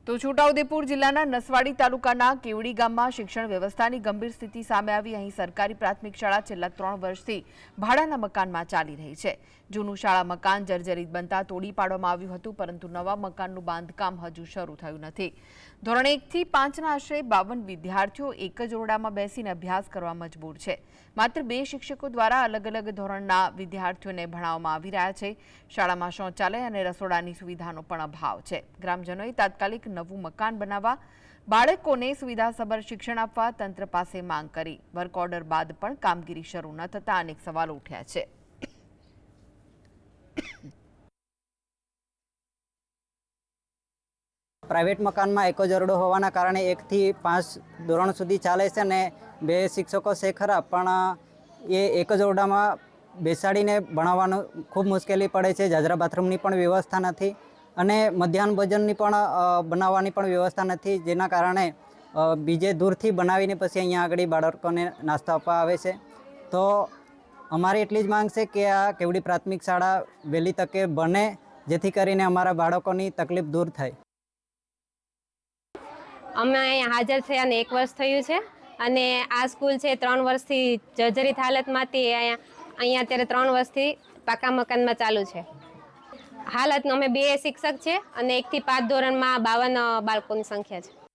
તો છોટાઉદેપુર જિલ્લાના નસવાડી તાલુકાના કેવડી ગામમાં શિક્ષણ વ્યવસ્થાની ગંભીર સ્થિતિ સામે આવી। અહીં સરકારી પ્રાથમિક શાળા છેલ્લા 3 વર્ષથી ભાડાના મકાનમાં ચાલી રહી છે। જૂનું શાળા મકાન જર્જરિત બનતા તોડી પાડવામાં આવ્યું હતું, પરંતુ નવા મકાનનું બાંધકામ હજુ શરૂ થયું નથી। ધોરણ 1 થી 5ના આશરે 52 વિદ્યાર્થીઓ એક જ ઓરડામાં બેસીને અભ્યાસ કરવા મજબૂર છે। માત્ર 2 શિક્ષકો દ્વારા અલગ અલગ ધોરણના વિદ્યાર્થીઓને ભણાવવામાં આવી રહ્યા છે। શાળામાં શૌચાલય અને રસોડાની સુવિધાનો પણ અભાવ છે। ગ્રામજનોએ તાત્કાલિક નવું મકાન બનાવવા, બાળકોને સુવિધાસભર શિક્ષણ આપવા તંત્ર પાસે માંગ કરી। વર્ક ઓર્ડર બાદ પણ કામગીરી શરૂ ન થતા અનેક સવાલો ઉઠ્યા છે। પ્રાઇવેટ મકાનમાં એક જ ઓરડો હોવાના કારણે 1 થી 5 ધોરણ સુધી ચાલે છે અને 2 શિક્ષકો છે ખરા, પણ એ એક જ ઓરડામાં બેસાડીને ભણાવવાનું ખૂબ મુશ્કેલી પડે છે। જાજરા બાથરૂમની પણ વ્યવસ્થા નથી અને મધ્યાહન ભોજનની પણ બનાવવાની પણ વ્યવસ્થા નથી, જેના કારણે બીજે દૂરથી બનાવીને પછી અહીંયા આગળ બાળકોને નાસ્તો આપવા આવે છે। તો અમારી એટલી જ માંગ છે કે આ કેવડી પ્રાથમિક શાળા વહેલી તકે બને, જેથી કરીને અમારા બાળકોની તકલીફ દૂર થાય। અમે અહીંયા હાજર થયાને 1 વર્ષ થયું છે અને આ સ્કૂલ છે 3 વર્ષથી જર્જરિત હાલતમાંથી અહીંયા અત્યારે 3 વર્ષથી પાકા મકાનમાં ચાલુ છે। હાલતનું અમે 2 શિક્ષક છે અને 1 થી 5 ધોરણમાં 52 બાળકોની સંખ્યા છે।